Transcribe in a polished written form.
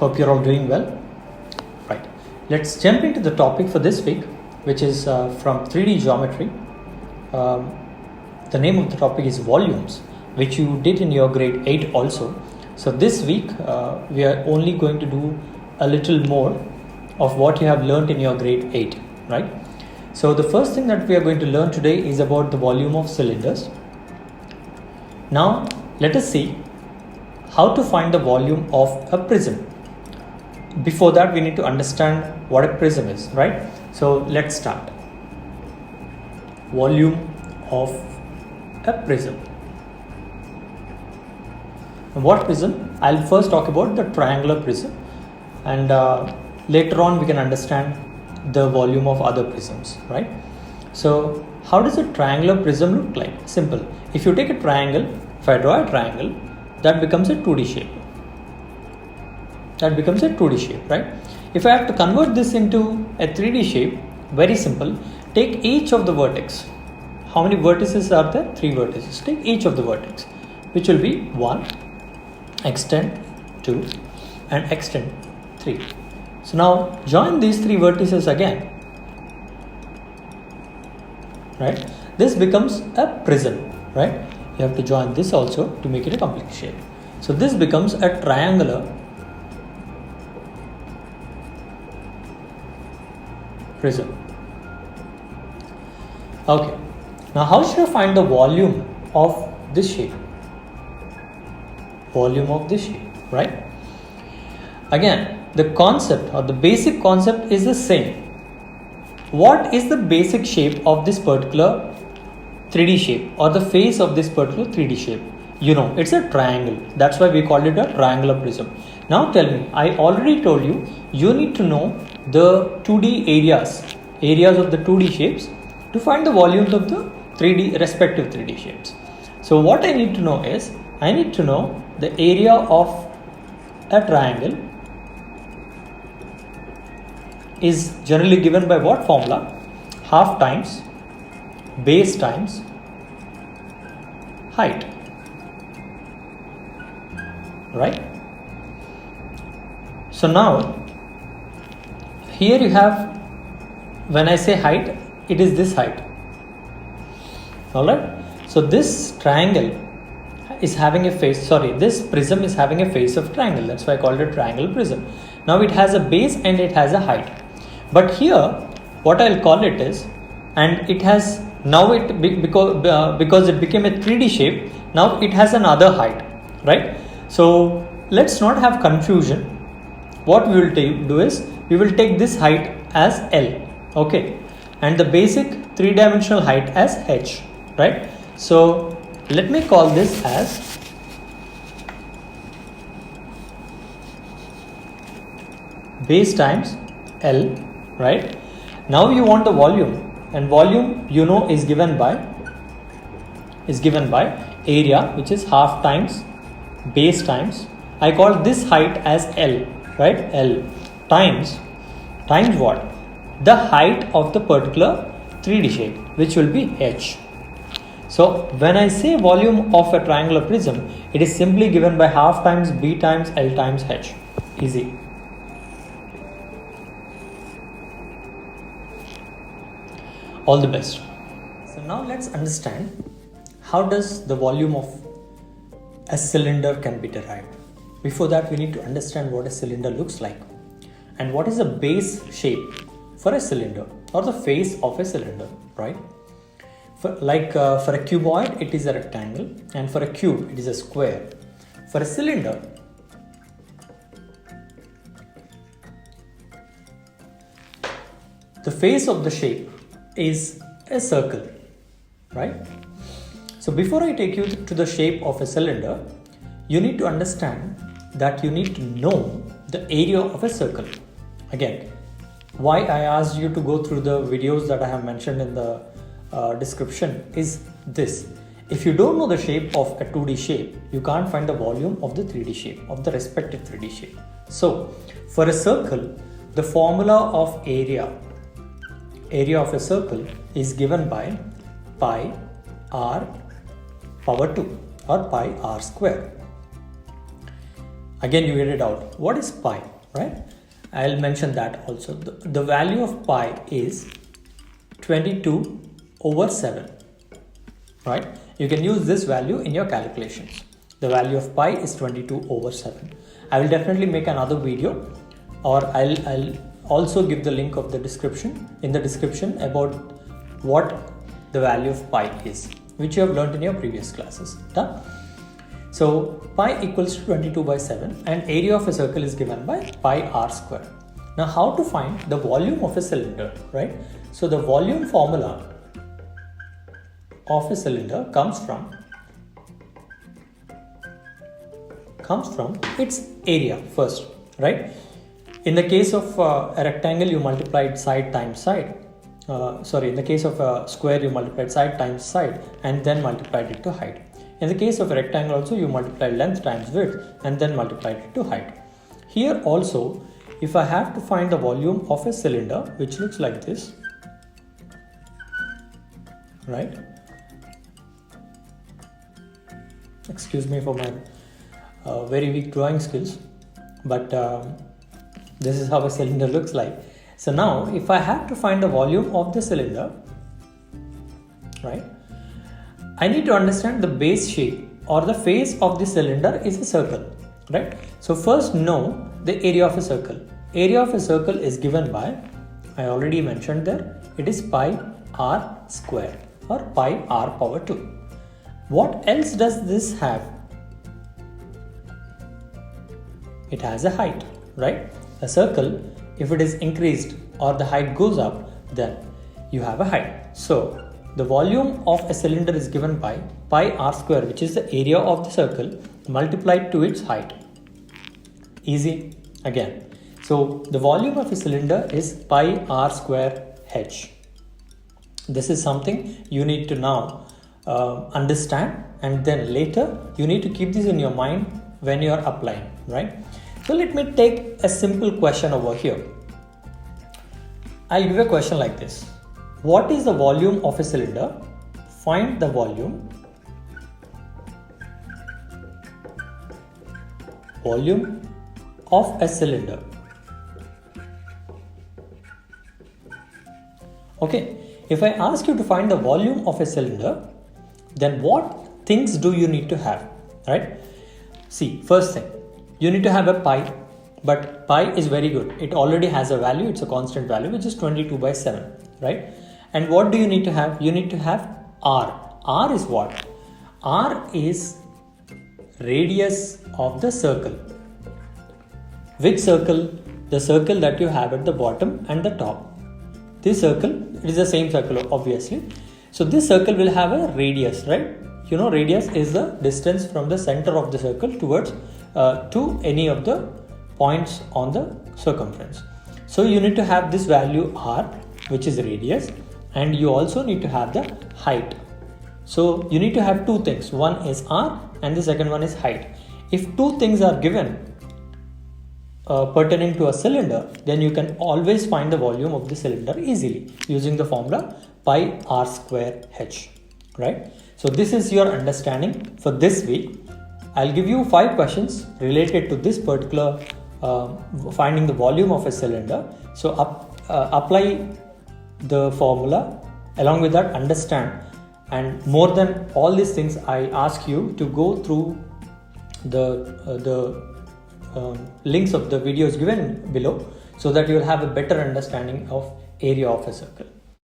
Hope you're all doing well. Right, let's jump into the topic for this week, which is from 3D geometry. The name of the topic is volumes, which you did in your grade 8 also. So this week we are only going to do a little more of what you have learned in your grade 8, right? So the first thing that we are going to learn today is about the volume of cylinders. Now let us see how to find the volume of a prism. Before that, we need to understand what a prism is, right? So let's start. Volume of a prism. And what prism? I'll first talk about the triangular prism, and later on we can understand the volume of other prisms, right? So how does a triangular prism look like? Simple. If you take a triangle, if I draw a triangle, that becomes a 2D shape. That becomes a 2D shape, right? If I have to convert this into a 3D shape, very simple. Take each of the vertex. How many vertices are there? 3 vertices. Take each of the vertex, which will be 1, extend 2, and extend 3. So now join these 3 vertices again, right? This becomes a prism, right? You have to join this also to make it a complete shape. So this becomes a triangular prism. Okay, now how should I find the volume of this shape? Volume of this shape, right? Again, the concept or the basic concept is the same. What is the basic shape of this particular 3D shape or the face of this particular 3D shape? You know, it's a triangle. That's why we called it a triangular prism. Now tell me, I already told you, you need to know the 2D areas of the 2D shapes to find the volumes of the respective 3D shapes. So what I need to know is, I need to know the area of a triangle is generally given by what formula? Half times base times height, right? So now here you have, when I say height, it is this height. Alright, so this triangle is having a face, this prism is having a face of triangle. That's why I called it triangle prism. Now it has a base and it has a height. But here, what I'll call it is, and it has, now it because it became a 3D shape, now it has another height, right? So let's not have confusion. What we will do is, we will take this height as L, okay, and the basic 3-dimensional height as H, right? So let me call this as base times L, right? Now you want the volume, and volume you know is given by area, which is half times base times, I call this height as L, right? L times what? The height of the particular 3D shape, which will be H. So when I say volume of a triangular prism, it is simply given by half times B times L times H. Easy. All the best. So now let's understand how does the volume of a cylinder can be derived. Before that, we need to understand what a cylinder looks like and what is the base shape for a cylinder or the face of a cylinder, right? For a cuboid, it is a rectangle, and for a cube, it is a square. For a cylinder, the face of the shape is a circle, right? So before I take you to the shape of a cylinder, you need to understand that you need to know the area of a circle. Again, why I asked you to go through the videos that I have mentioned in the description is this. If you don't know the shape of a 2D shape, you can't find the volume of the 3D shape, of the respective 3D shape. So for a circle, the formula of area of a circle is given by pi r power 2 or pi r square. again you get it out. What is pi, right? I'll mention that also. The value of pi is 22 over 7, right? You can use this value in your calculations. The value of pi is 22 over 7. I will definitely make another video, or I'll also give the link of the description about what the value of pi is, which you have learned in your previous classes. Done? So pi equals to 22 by 7 and area of a circle is given by pi r square. Now how to find the volume of a cylinder, right? So the volume formula of a cylinder comes from its area first, right? In the case of a rectangle, you multiplied side times side. In the case of a square, you multiplied side times side and then multiplied it to height. In the case of a rectangle also, you multiplied length times width and then multiplied it to height. Here also, if I have to find the volume of a cylinder, which looks like this, right? Excuse me for my very weak drawing skills, but this is how a cylinder looks like. So now if I have to find the volume of the cylinder, right, I need to understand the base shape or the face of the cylinder is a circle, right? So first know the area of a circle. Area of a circle is given by, I already mentioned there, it is pi r square or pi r power 2. What else does this have? It has a height, right? A circle, if it is increased or the height goes up, then you have a height. So the volume of a cylinder is given by pi r square, which is the area of the circle multiplied to its height. Easy again. So the volume of a cylinder is pi r square h. This is something you need to now understand, and then later you need to keep this in your mind when you are applying, right? So let me take a simple question over here. I'll give a question like this. What is the volume of a cylinder? Find the volume of a cylinder. Okay, if I ask you to find the volume of a cylinder, then what things do you need to have, right? See, first thing, you need to have a pi, but pi is very good. It already has a value, it's a constant value, which is 22 by 7, right? And what do you need to have? You need to have r. R is what? R is radius of the circle. Which circle? The circle that you have at the bottom and the top. This circle, it is the same circle obviously. So this circle will have a radius, right? You know, radius is the distance from the center of the circle towards to any of the points on the circumference. So you need to have this value r, which is radius, and you also need to have the height. So you need to have two things. One is r and the second one is height. If two things are given pertaining to a cylinder, then you can always find the volume of the cylinder easily using the formula pi r square h, right? So this is your understanding for this week. I'll give you 5 questions related to this particular finding the volume of a cylinder. So apply the formula, along with that understand, and more than all these things, I ask you to go through the links of the videos given below, so that you will have a better understanding of area of a circle.